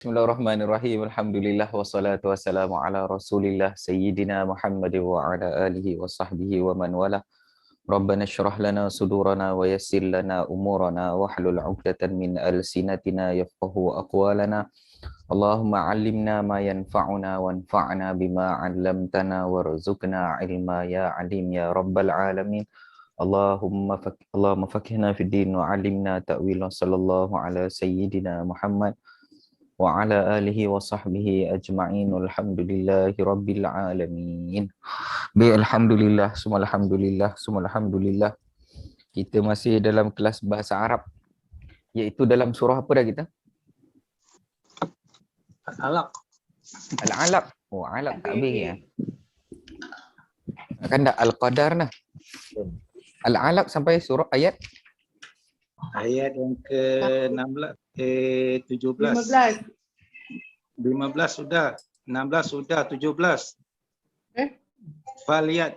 Bismillahirrahmanirrahim. Alhamdulillah wassalatu wassalamu ala Rasulillah Sayyidina Muhammad wa ala alihi wa sahbihi wa man wala. Rabbana syrah lana sudurana wa yassir lana umurana wa hlul 'uqdatan min alsinatina yafqahu aqwalana. Allahumma 'allimna ma yanfa'una wanfa'na bima 'allamtana warzuqna 'ilma ya 'alim ya rabbal alamin. Allahumma faqihna fid din wa 'allimna ta'wil. Sallallahu ala sayyidina Muhammad wa ala alihi wa sahbihi ajma'in. Alhamdulillahi rabbil alamin. Alhamdulillah, semua alhamdulillah, semua alhamdulillah. Kita masih dalam kelas bahasa Arab, iaitu dalam surah apa dah kita? Al-Alaq. Al-Alaq. Oh, Alaq tak habis ya. Kan dah Al-Qadar dah. Al-Alaq sampai surah ayat yang ke-16 17. 15 sudah, 16 sudah, 17. Faliyat.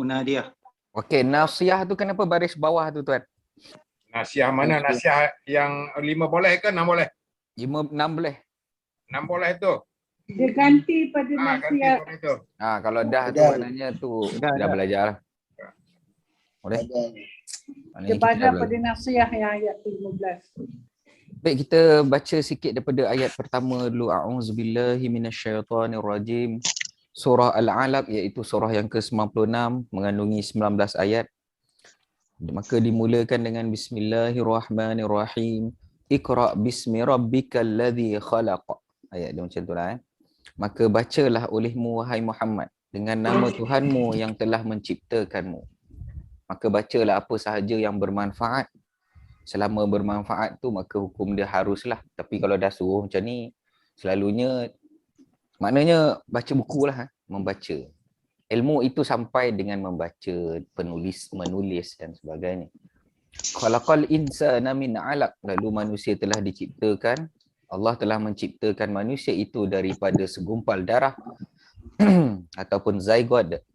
Nadia. okey, Nasiyah tu kenapa baris bawah tu tuan? Nasiah mana? Nasiah yang 5 boleh ke 6 boleh? 16. 6 boleh tu. Dia ganti pada Ganti nasihat. pada tu. Kalau dah tu maknanya tu dah belajar lah. Boleh? Dia pada pada nasihat yang ayat 15. Baik, kita baca sikit daripada ayat pertama dulu. A'udzubillahi minasyaitonirrajim. Surah Al-Alaq iaitu surah yang ke-96 mengandungi 19 ayat. Maka dimulakan dengan Bismillahirrahmanirrahim. Iqra' bismi rabbikal ladzi khalaq. Ayat dia macam itulah Maka bacalah olehmu wahai Muhammad dengan nama Tuhanmu yang telah menciptakanmu. Maka bacalah apa sahaja yang bermanfaat. Selama bermanfaat tu maka hukum dia haruslah. Tapi kalau dah suruh macam ni, selalunya maknanya baca buku lah, membaca. Ilmu itu sampai dengan membaca, menulis dan sebagainya. Khalaqal insana min 'alaq. Lalu manusia telah diciptakan, Allah telah menciptakan manusia itu daripada segumpal darah ataupun zygote.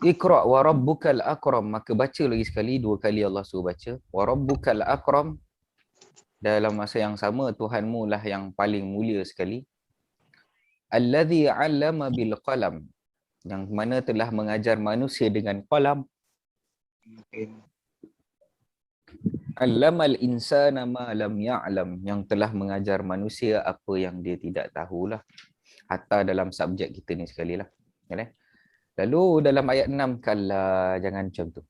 Iqra' wa rabbukal akram. Maka baca lagi sekali, 2 kali Allah suruh baca. Wa rabbukal akram. Dalam masa yang sama, Tuhanmu lah yang paling mulia sekali. Alladhi 'allama bil qalam. Yang mana telah mengajar manusia dengan qalam. Allamal insana ma lam ya'lam. Yang telah mengajar manusia apa yang dia tidak tahulah. Hatta dalam subjek kita ni sekali lah. Lalu dalam ayat 6, kala, jangan macam tu.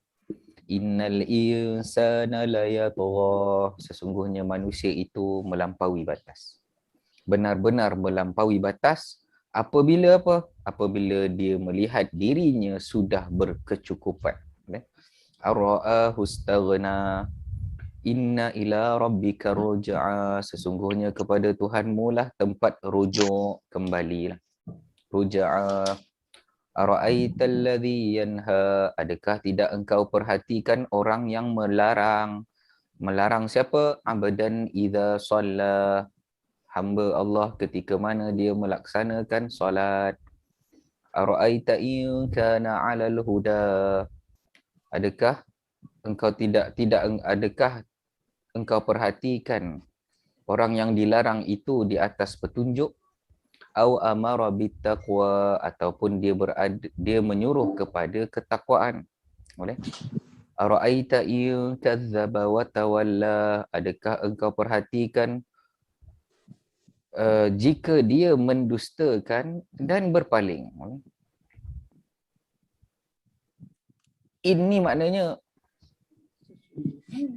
Innal insana la yatgha. Sesungguhnya manusia itu melampaui batas. Benar-benar melampaui batas. Apabila apa? Apabila dia melihat dirinya sudah berkecukupan. Ar-ra'ahu istaghna. Inna ila rabbika ruj'a. Sesungguhnya kepada Tuhanmu lah tempat rujuk kembali lah. Ruj'a. Ara'aital ladzi yanha. Adakah tidak engkau perhatikan orang yang melarang? Melarang siapa? Abdan idza shalla. Hamba Allah ketika mana dia melaksanakan solat. Ara'aita in kana 'alal huda. Adakah engkau adakah engkau perhatikan orang yang dilarang itu di atas petunjuk? Au amara bittaqwa. Ataupun dia menyuruh kepada ketakwaan. Boleh? Ara'aita in kadzdzaba wa tawalla. Adakah engkau perhatikan jika dia mendustakan dan berpaling? Ini maknanya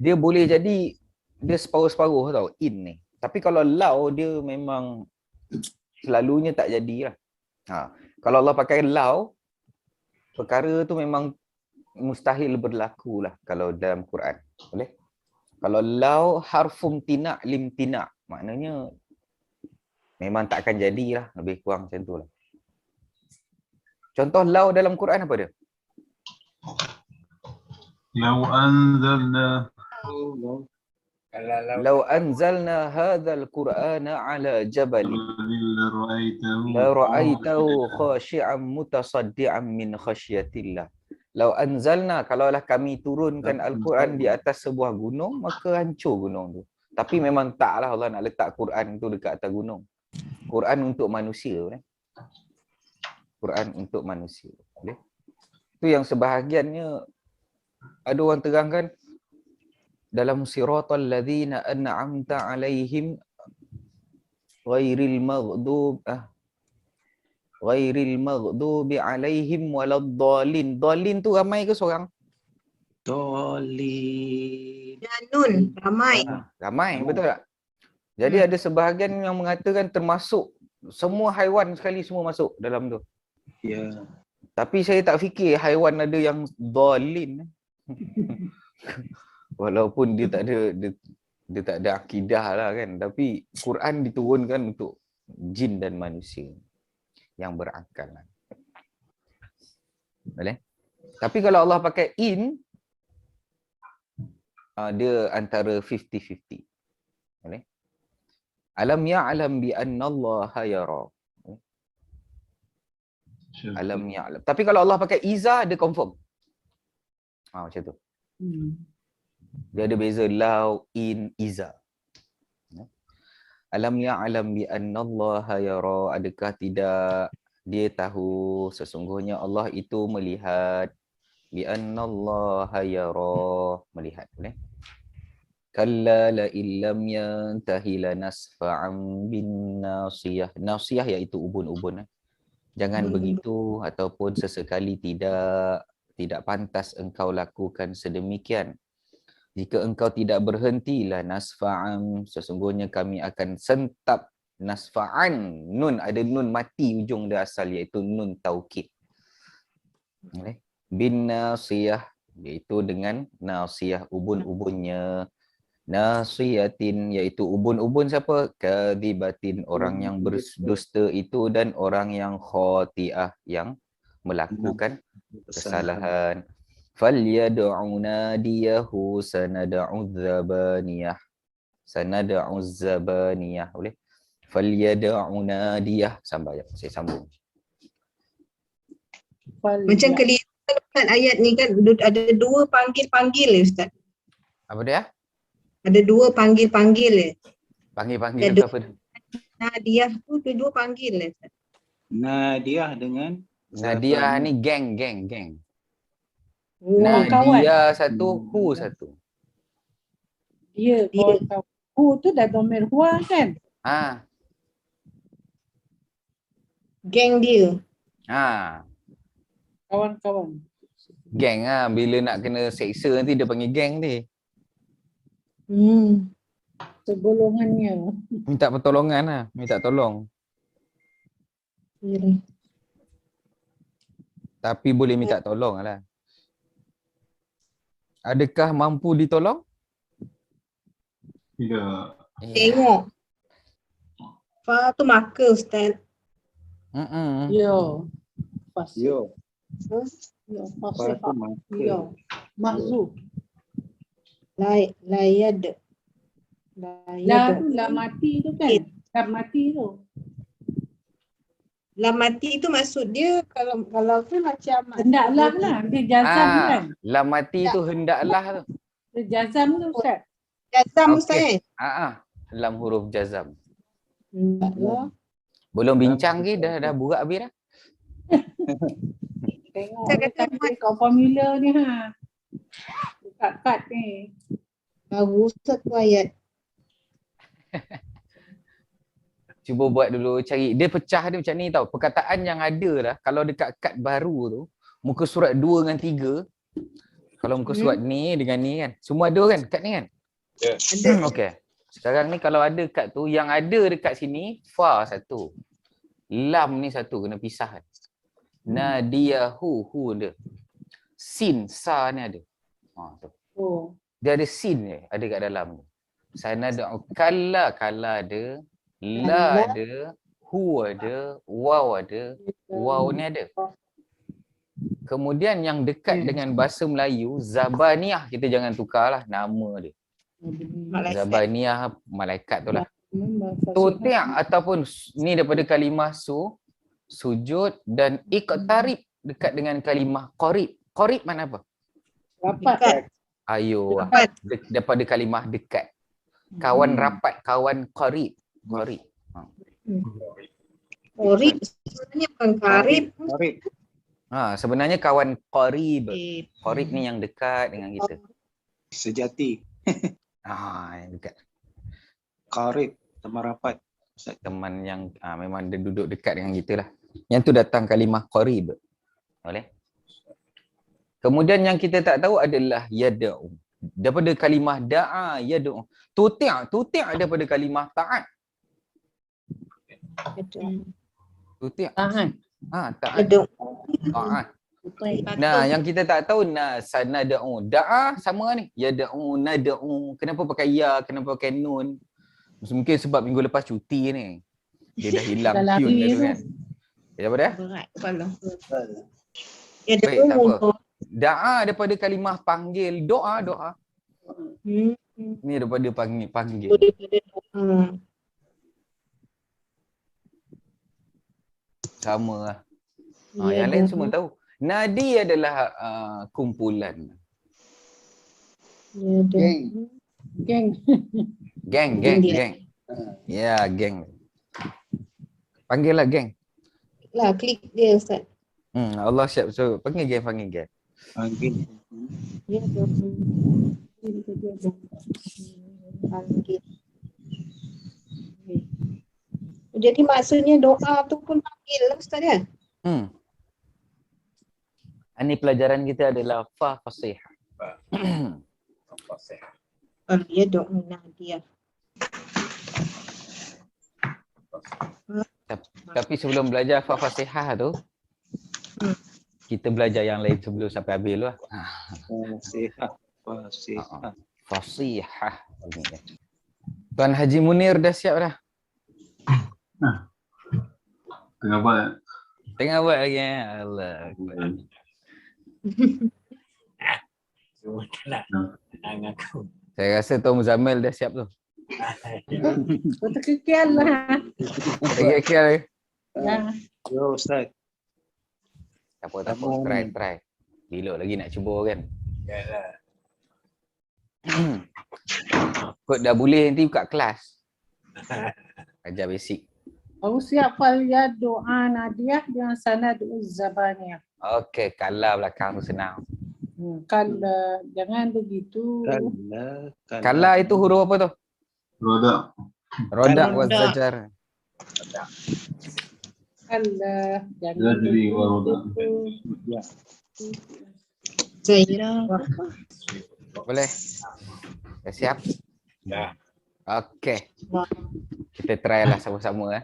dia boleh jadi dia separuh-separuh tau, in ni. Tapi kalau lau dia memang selalunya tak jadilah. Kalau Allah pakai lau, perkara tu memang mustahil berlaku lah kalau dalam Quran. Boleh? Kalau lau harfum tina' lim tina', maknanya memang tak akan jadilah, lebih kurang macam tu lah. Contoh lau dalam Quran apa dia? Lau anzalna hadzal Qur'ana ala jabalin la ra'aitahu khashi'an mutasaddian min khasyatillah. Lau anzalna, kalaulah kami turunkan Al-Quran di atas sebuah gunung, maka hancur gunung tu. Tapi memang taklah Allah nak letak Quran tu dekat atas gunung. Quran untuk manusia. Quran untuk manusia. Boleh? Itu yang sebahagiannya ada orang terangkan dalam siratal ladzina an'amta alaihim ghairil maghdubi alaihim waladdallin. Dallin tu ramai ke seorang? Dolin. Dan nun, ramai. Ramai, betul tak? Jadi ada sebahagian yang mengatakan termasuk semua haiwan sekali semua masuk dalam tu. Ya. Tapi saya tak fikir haiwan ada yang dallin. Walaupun dia tak ada dia tak ada akidah lah kan, tapi Quran diturunkan untuk jin dan manusia yang berakal. Boleh? Tapi kalau Allah pakai in, dia antara 50-50. Boleh? Alam ya'lam bi anna Allah yara. Alam ya'lam. Tapi kalau Allah pakai iza, dia confirm. Macam tu. Dia ada beza lau, in, iza. Alam ya'lam bi anna Allah yara. Adakah tidak dia tahu sesungguhnya Allah itu melihat. Bi anna Allah yara. Melihat. Boleh? Kalla la illam yantahi lanasfa'an bin nasiyah. Nasiyah iaitu ubun-ubun. Jangan begitu ataupun sesekali tidak pantas engkau lakukan sedemikian. Jika engkau tidak berhentilah nasfa'an, sesungguhnya kami akan sentap. Nasfa'an, nun, ada nun mati ujung dia asal iaitu nun taukid. Bin nasiyah, iaitu dengan nasiyah, ubun-ubunnya. Nasiyatin, iaitu ubun-ubun siapa? Kadhibatin, orang yang berdusta itu, dan orang yang khati'ah, yang melakukan kesalahan. Falyad'u nadiyahu sanad'u zabaniyah. Sanad'u zabaniyah. Boleh? Falyad'u nadiyah. Sampai saya sambung. Macam keliru Ustaz, ayat ni kan ada dua panggil-panggil Ustaz. Apa dia? Ada dua panggil-panggil. Panggil-panggil tu apa dia? Nadiah tu dua panggil Ustaz. Nadiah dengan Nadia ni geng. Kawan-kawan. Nadia satu, hu satu. Dia kawan-kawan. Tu dah domer huang kan? Geng dia. Kawan-kawan. Geng bila nak kena seksa nanti dia panggil geng ni. Segolongannya. Minta pertolongan minta tolong. Tapi boleh minta tolong lah. Adakah mampu ditolong? Tidak. Tengok. Fa tu maka Ustaz. Yo. Fasih. Yo. Yo. Fasih. Yo. Mahzuf. Layad. Lah mati tu kan? Dah mati tu. Lah mati tu maksud dia kalau tu macam Hendaklah lah. Dia jazam kan? Lah mati tu hendaklah tu. Dia jazam tu Ustaz. jazam Ustaz. Dalam huruf jazam. Hendaklah. Belum bincang ke dah burak habis dah. Tengok Saya dia kata tak kau formula ni Kat ni. Baru Ustaz tu ayat. Cuba buat dulu, cari. Dia pecah dia macam ni tau. Perkataan yang ada dah, kalau dekat kad baru tu, muka surat 2 dengan 3, kalau muka surat ni dengan ni kan, semua ada kan kad ni kan? Ya. Okey. Sekarang ni kalau ada kad tu, yang ada dekat sini, fa satu. Lam ni satu, kena pisah kan. Nadiyahu, hu dia. Sin, sa ni ada. Tu. Oh. Dia ada sin ni, ada kat dalam tu. Sanad'u kalla ada. La ada, hu ada, waw ada, waw ni ada. Kemudian yang dekat dengan bahasa Melayu, Zabaniyah, kita jangan tukarlah nama dia. Zabaniyah, malaikat tu lah. Tuti' ataupun ni daripada kalimah sujud, dan iqtarib dekat dengan kalimah qarib. Qarib mana apa? Rapat. Ayo, daripada kalimah dekat. Kawan rapat, kawan qarib. Qarib. Qarib sebenarnya bukan karib. Qarib. Sebenarnya kawan qarib. Qarib ni yang dekat dengan kita. Sejati. Yang dekat. Qarib. Teman rapat. Teman yang memang dia duduk dekat dengan kita lah. Yang tu datang kalimah qarib. Boleh? Kemudian yang kita tak tahu adalah yad'u. Daripada kalimah da'a yad'u. Tuti' daripada kalimah ta'at. Tuti'. Tahan. Ta'at. Ada. Ta'at. Nah, yang kita tak tahu sanad'u. Da'a sama ni. Yad'u, nad'u. Kenapa pakai ya, kenapa pakai nun? Mungkin sebab minggu lepas cuti ni. Dia dah hilang Dah tune lari dia tu tu. kan. Ya apa dia? Berat kepala. Baik, tak apa. Untuk Da'a daripada kalimah panggil. Doa. hmm, Ni daripada panggil. daripada doa. Sama lah. Ya, Yang lain doa. semua tahu. Nadi adalah kumpulan. Ya, doa. Geng. Geng. Geng. Ya, geng. Panggil lah geng. Lah klik dia Ustaz. Allah siap. So, panggil geng. Panggil. Ya, doa. Panggil. Jadi maksudnya doa tu pun panggil lah Ustaz ya? Ini pelajaran kita adalah fa fasih. Ya doa Nadia. Tapi sebelum belajar fa fasihah tu, kita belajar yang lain sebelum sampai habis lah. Fasihah. Fasihah. Tuan Haji Munir dah siap dah? Tengah buat lagi. Allah. Semua tak nak aku. Saya rasa Tuan Muzammil dah siap tu. Kau terkekian lah. Kira-kira lagi. Ya. Yo Ustaz. Tak apa. Try. Bila lagi nak cuba kan. Yalah. Kot dah boleh nanti buka kelas. Ajar basic. Aku siap fal ya doa Nadia dengan sanad Zabaniyah. Okey, kalah belakang tu senang. Kalau jangan begitu. Kalah itu huruf apa tu? Rodak wa Rodak. zajar. Kalau jangan begitu. Zaira. Boleh? Dah siap? Dah. Okey. Kita try lah sama-sama.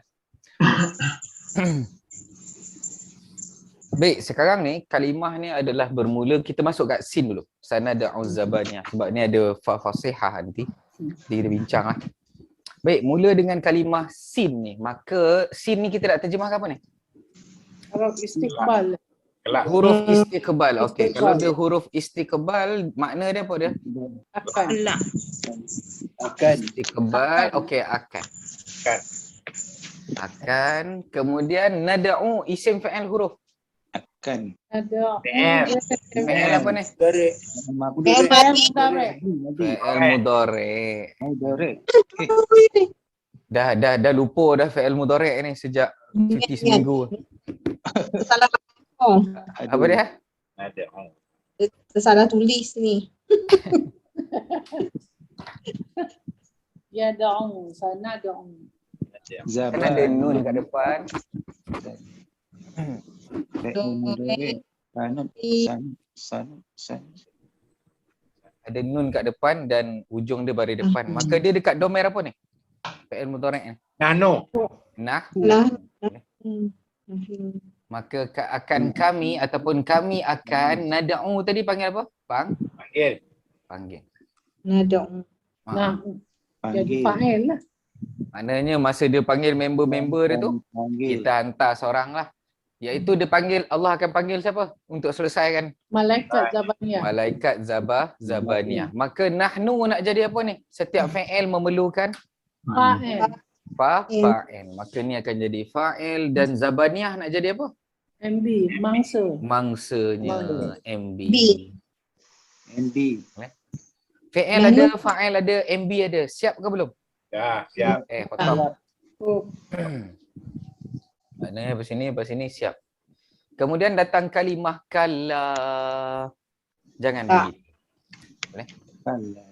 Baik, sekarang ni kalimah ni adalah bermula, kita masuk kat sin dulu. Sanad'u zabaniyah. Sebab ni ada fa fasihah nanti. Kita bincang lah. Baik, mula dengan kalimah sin ni. Maka sin ni kita nak terjemah apa ni? Harap istiqbal. Kelak. Huruf istiqbal. Okey, Istiqbal. kalau dia huruf istiqbal, makna dia apa dia? Akan. Allah. Akan. Istiqbal, okey, akan. Akan. Kemudian nad'u isim fa'il huruf. Akan. Ada. Fa'il apa ni? Dari Fa'il mudhari'. Fa'il mudhari'. Mudhari'. Dah lupa dah fa'il mudhari' ni sejak cuti seminggu. Salah oh, Apa dia? ada. salah tulis ni. Ya da'u. Sana da'u. Kan ada nun kat depan. Ada nun kat depan dan ujung dia baris depan. Maka dia dekat domain apa ni? Fa'il mudhari' ni. Nano. Nah. Lah. Maka akan kami ataupun kami akan nad'u tadi panggil apa? Panggil. Panggil. Nadong. Nah, jadi Panggil. fa'il lah. Maknanya masa dia panggil member-member dia tu, Panggil. kita hantar seorang lah. Iaitu dia panggil, Allah akan panggil siapa? Untuk selesaikan Malaikat Zabaniyah. malaikat Zabaniyah. Maka nahnu nak jadi apa ni? Setiap fa'il memerlukan Fa'il. fa'il. Maka ni akan jadi fa'il dan Zabaniyah nak jadi apa? MB. Mangsa. Mangsanya MB. B. MB. Fi'il ada, fa'il ada, MB ada. Siap ke belum? Dah, siap. Potong. Oh, Maknanya lepas sini siap. Kemudian datang kalimah kala. Jangan Tak. begitu. Kala.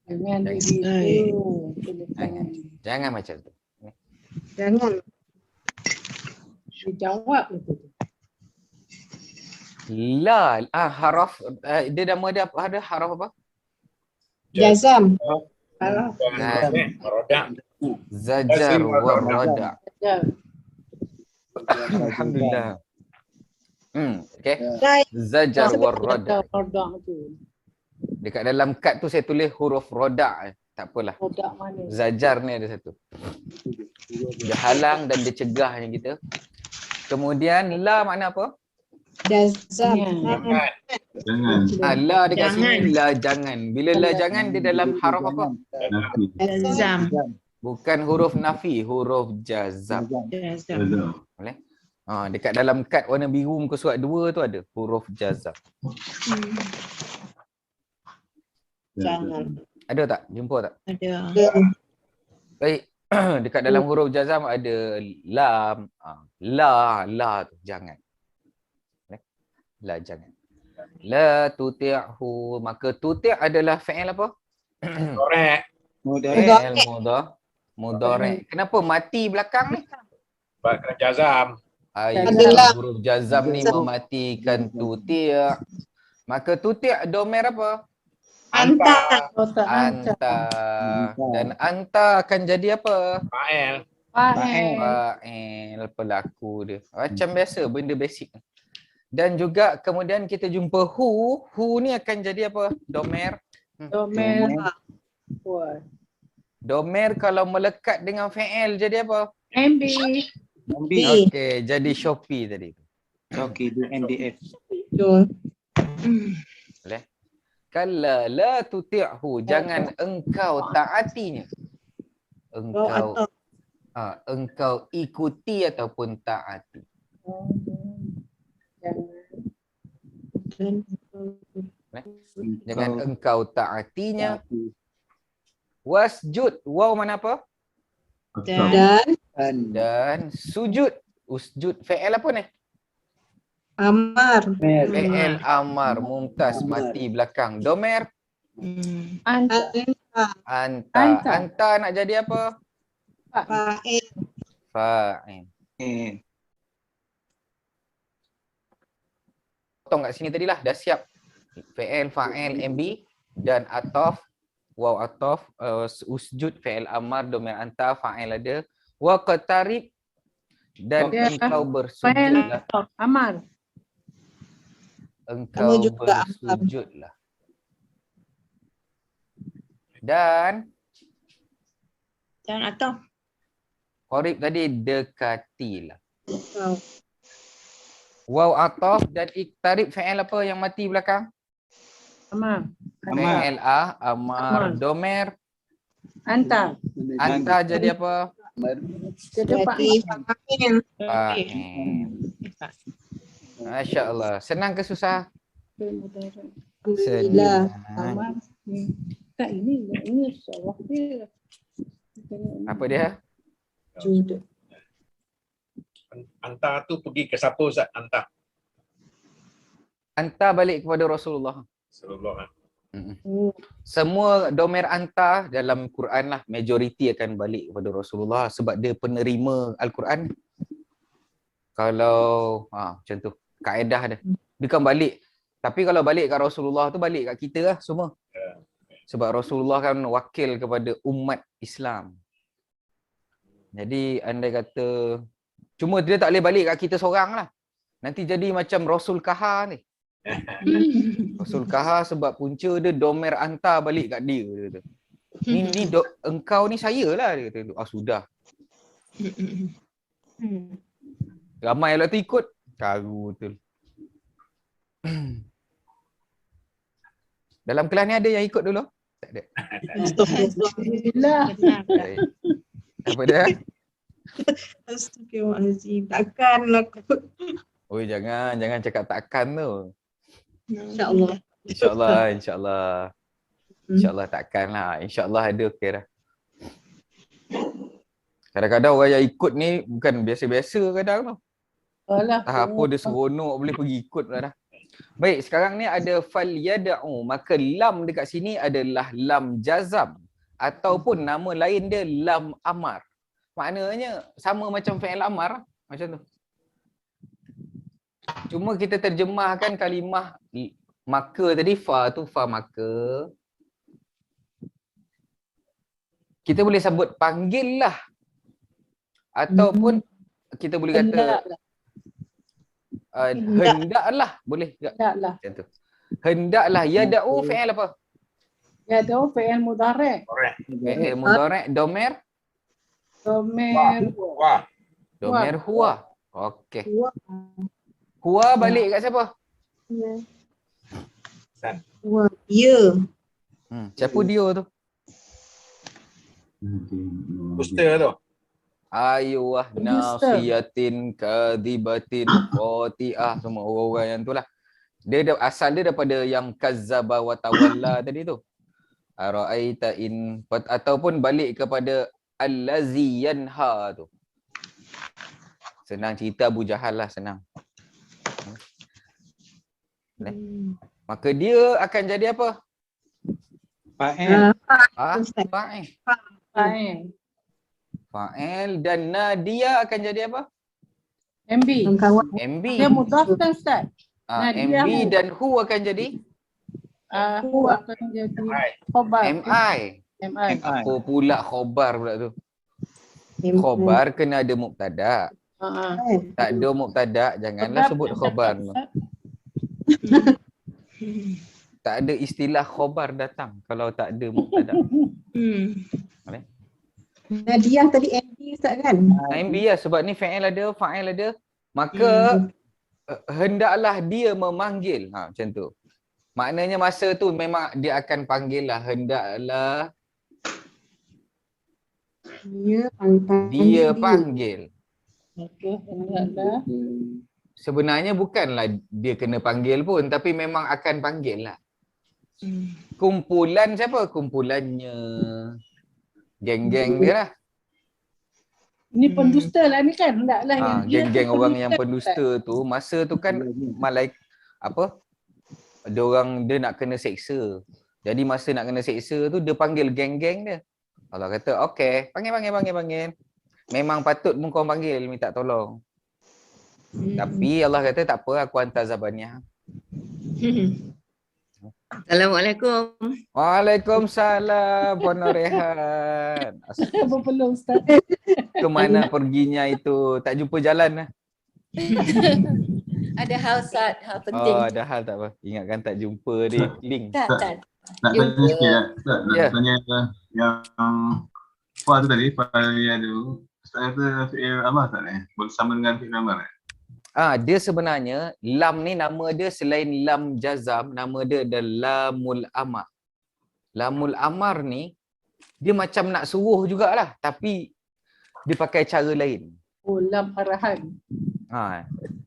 jangan Jangan. begitu. Jangan. Jangan macam tu. Jangan. Dijawab itu. La, haraf, dia nama dia apa? Ada haraf apa? Jazam. Kalau Roda. Zajar wa rada. ada Alhamdulillah. Okay. Baik. Zajar wa rada. produk tu. Dekat dalam kad tu saya tulis huruf roda. Tak apalah. Produk mana? Zajar ni ada satu. Dia halang dan dia cegahnya kita. Kemudian la makna apa? Jazam. Jangan. La dekat sini la jangan. Bila la jangan dia dalam haraf apa? Jazam. Bukan huruf nafi, huruf jazam. Boleh? Dekat dalam kad warna biru muka surat 2 tu ada huruf jazam. Jangan. Ada tak? Jumpa tak? Ada. Baik. Dekat dalam huruf jazam ada lam, la tu jangan. La jangan. La tuti'hu, maka tuti' adalah fi'il apa? Korek. Fi'il mudhari'. Kenapa mati belakang ni? Sebab kena jazam. Adalah. Huruf jazam ni mematikan tuti'. Maka tuti' domer apa? Anta. Kotak Anta. Dan anta akan jadi apa? Fa'il. Fa'il, pelaku dia. Macam biasa, benda basic. Dan juga kemudian kita jumpa hu. Hu ni akan jadi apa? Domer. Domer. Wah. Domer kalau melekat dengan fi'il jadi apa? MB. Okey, jadi Shopee tadi. Okey, di NDF. Betul. Boleh? Kalla la tuti'hu, jangan engkau taatinya. Engkau ikuti ataupun taati. Jangan engkau taatinya. Wasjud, waw mana apa? Dan sujud. Usjud, fi'il apa ni? Amar. Fi'il amar, mumtaz, mati belakang. Domer, Anta. anta nak jadi apa? Fa'il. Fa'il. Potong kat sini tadilah, dah siap. Fi'il, fa'il, MB dan ataf, waw ataf, usjud, fi'il amar, domer anta, fa'il ada, wa qatarib dan engkau bersujudlah. Amar. Engkau juga bersujudlah. Dan atau. qarib tadi dekatilah. Wow. Waw ataf dan iktarib fi'il apa yang mati belakang? Amar. Fi'il amar, domer Anta. anta jadi apa? Jadi Jadi fa'il. Fa'il. Masya Allah. Senang ke susah? Alhamdulillah. Amar. Tak ini salah dia. Apa dia? Jud. Anta tu pergi ke siapa Ustaz? Anta. Anta balik kepada Rasulullah. Sallallahu alaihi Semua domer anta dalam Quran lah, majoriti akan balik kepada Rasulullah sebab dia penerima Al-Quran. Kalau macam tu, kaedah dia. Dia kan balik. Tapi kalau balik kat Rasulullah tu balik kat kita lah semua. Sebab Rasulullah kan wakil kepada umat Islam. Jadi andai kata, cuma dia tak boleh balik kat kita seorang lah. Nanti jadi macam Rasul Kaha ni. Rasul Kaha sebab punca dia domer anta balik kat dia. Dia kata. Ni engkau ni saya lah. Dia kata. Sudah. Ramai lah tu ikut. Karu betul. Dalam kelas ni ada yang ikut dulu? Tak ada. Alhamdulillah. Baik. Apa dia? Astagfirullahaladzim. Takkan aku. Oi, jangan cakap takkan tu. InsyaAllah. InsyaAllah, insyaAllah. InsyaAllah takkan lah. InsyaAllah ada okey dah. Kadang-kadang orang yang ikut ni bukan biasa-biasa kadang tu. Alah. Apa dia seronok boleh pergi ikut pula dah. Baik, sekarang ni ada fal yad'u. Maka lam dekat sini adalah lam jazam. Ataupun nama lain dia lam amar. Maknanya sama macam fi'il amar. Macam tu. Cuma kita terjemahkan kalimah maka tadi, fa tu fa maka. Kita boleh sebut panggil lah. Ataupun kita boleh kata hendaklah. Boleh tak? Hendaklah. Macam tu. Hendaklah. Yada'u fi'il apa? Yad'u fi'il mudhari'. Fi'il mudhari' domer? Domer. Wah. Domer huwa. Okey. Huwa. Huwa balik kat siapa? Ya. Siapa dia tu? Booster tu. Ayuh nasiyatin kadhibatin qati'ah, semua orang-orang yang tu lah. Dia asal dia daripada yang kazzaba wa tawalla tadi tu. Ara'aita in ataupun balik kepada allazi yanha tu. Senang cerita Abu Jahal lah, senang. Maka dia akan jadi apa? Fa'il. Fa'il. Fa'il. Fa'il dan nadia akan jadi apa? MB. MB. Dia mudhaf kan Ustaz? Nadia. MB dan hu akan jadi Hu akan jadi khabar. MI. MI. Apa pula khobar pula tu? Khobar kena ada mubtada. Tak ada mubtada, janganlah sebut khobar. Tak ada istilah khobar datang kalau tak ada mubtada. Nadiah tadi MD Ustaz kan? MB lah, sebab ni fa'il ada, fa'il ada. Maka hendaklah dia memanggil. Macam tu. Maknanya masa tu memang dia akan panggil lah. Hendaklah dia panggil. Okey, hendaklah. Sebenarnya bukanlah dia kena panggil pun, tapi memang akan panggil lah. Kumpulan siapa? Kumpulannya. Geng-geng dia lah. Ni pendusta lah ni kan? Hendaklah yang dia Geng-geng tu orang yang pendusta. pendusta tu, masa tu kan dia nak kena seksa. Jadi masa nak kena seksa tu, dia panggil geng-geng dia. Allah kata, okey, panggil. Memang patut pun kau panggil, minta tolong. Tapi Allah kata, tak apa, aku hantar Zabaniah. Assalamualaikum. Waalaikumsalam, Puan Rehan. Apa perlu Ustaz? Kemana perginya itu? Tak jumpa jalan lah. Ada hal Ustaz, hal penting. Oh, ada hal tak apa. Ingatkan tak jumpa di link. Tak. Nak tanya sikit tak? Ya. Nak tanya yang fa tu tadi, fa dia tu. Ustaz kata fi'il amar tak ni? Bersama dengan fi'il amar tak? Dia sebenarnya lam ni nama dia selain lam jazam, nama dia adalah lamul amar. Lamul amar ni dia macam nak suruh jugalah, tapi dia pakai cara lain. Oh, lam arahan.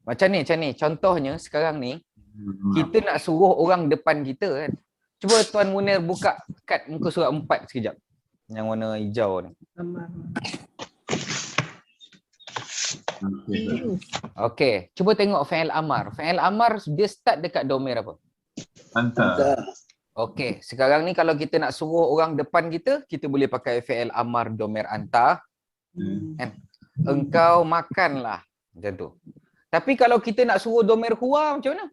Macam ni. Contohnya sekarang ni kita nak suruh orang depan kita kan. Cuba Tuan Munir buka kad muka surat 4 sekejap. Yang warna hijau ni. Okey, cuba tengok fi'il amar. Fi'il amar dia start dekat domain apa? Anta. Okey, sekarang ni kalau kita nak suruh orang depan kita, kita boleh pakai fi'il amar domain anta. Kan? Engkau makanlah. Macam tu. Tapi kalau kita nak suruh domain huwa macam mana?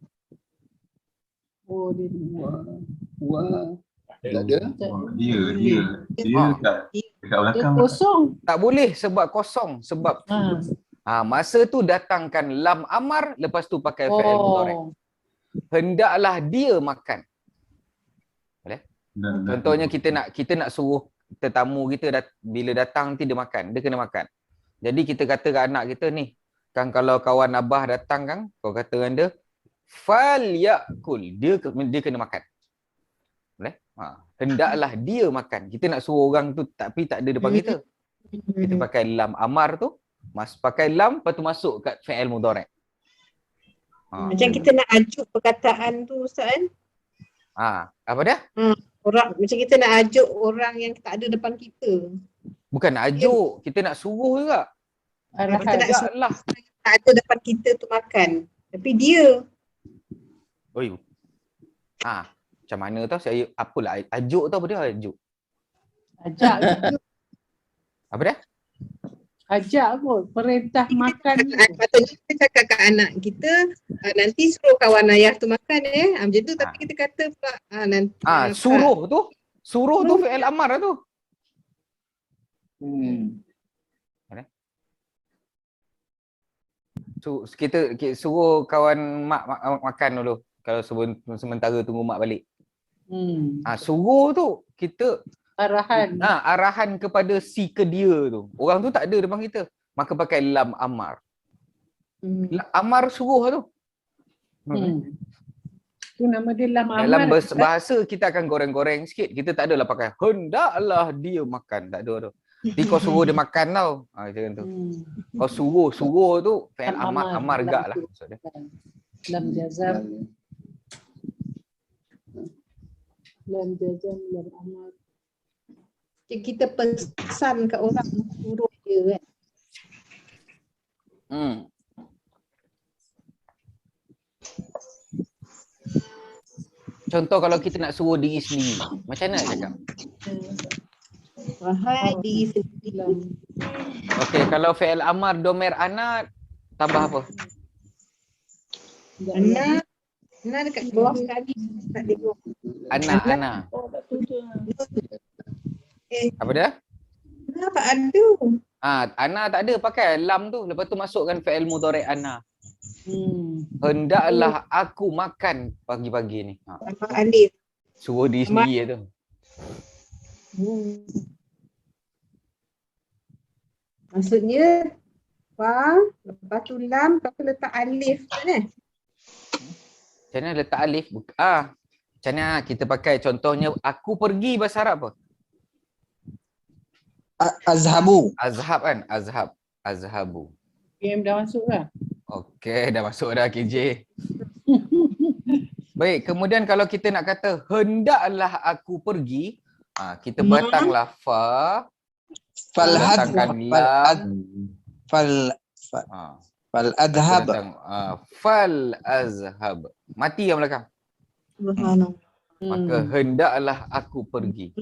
Oh, dia Ada. Dia dekat dia belakang. kosong. Tak boleh sebab kosong. Sebab masa tu datangkan lam amar, lepas tu pakai fi'il mudhari'. Hendaklah dia makan. Boleh? Contohnya kita nak suruh tetamu kita bila datang nanti dia makan, dia kena makan. Jadi kita kata ke anak kita ni, kan kalau kawan abah datang kan, kau kata dengan dia, fal yakul, dia kena makan. Boleh? Hendaklah dia makan. Kita nak suruh orang tu tapi tak ada depan kita. Kita pakai lam amar tu, pakai lam lepas tu masuk kat fi'il mudhari'. Macam kita nak ajuk perkataan tu Ustaz kan. Apa dia? Orang macam kita nak ajuk orang yang tak ada depan kita. Bukan nak ajuk, kita nak suruh juga. Kita Arahan. nak suruh Lah. orang yang tak ada depan kita tu makan. Tapi dia Oi. Macam mana tau saya apalah ajuk tau, apa dia ajuk? Ajak. Apa dia? Ajak kot. Perintah makan tu. patutnya kita cakap kat anak kita nanti suruh kawan ayah tu makan macam tu, tapi kita kata pula nanti Suruh tu. Suruh tu fi'il amar lah tu. Kita suruh kawan mak makan dulu. Kalau sementara tunggu mak balik. Suruh tu kita Arahan. arahan kepada si ke dia tu. Orang tu tak ada depan kita. Maka pakai lam amar. Amar suruh tu. Tu nama dia lam Dalam amal. bahasa kita akan goreng-goreng sikit. Kita tak adalah pakai hendaklah dia makan. Tak ada tu. Tapi kau suruh dia makan tau. Macam tu. Kau suruh tu fi'il amar gak lah maksud dia. Lam jazam. Lam jazam, lam amal. kita pesan kat orang suruh dia kan. Contoh kalau kita nak suruh diri sendiri, macam mana nak cakap? Wahai diri sendiri. Okey, kalau fi'il amar domir ana tambah apa? Ana dekat bawah sekali tak tengok. Ana. Apa dia? Ana tak ada. Ana tak ada, pakai lam tu. Lepas tu masukkan fi'il mudhari' ana. Hendaklah aku makan pagi-pagi ni. Tambah alif. Suruh diri sendiri tu. Maksudnya lepas tu lam, lepas tu letak alif kan. Macam mana letak alif? Macam mana kita pakai contohnya aku pergi bahasa Arab apa? Azhabu. Azhab kan? Azhabu. PM dah masuk lah. Okey, dah masuk dah KJ. Baik, kemudian kalau kita nak kata hendaklah aku pergi, kita batanglah fa, datangkan lam, fal adhab. Fal azhab. Mati yang belakang. Subhanallah. Maka hendaklah aku pergi.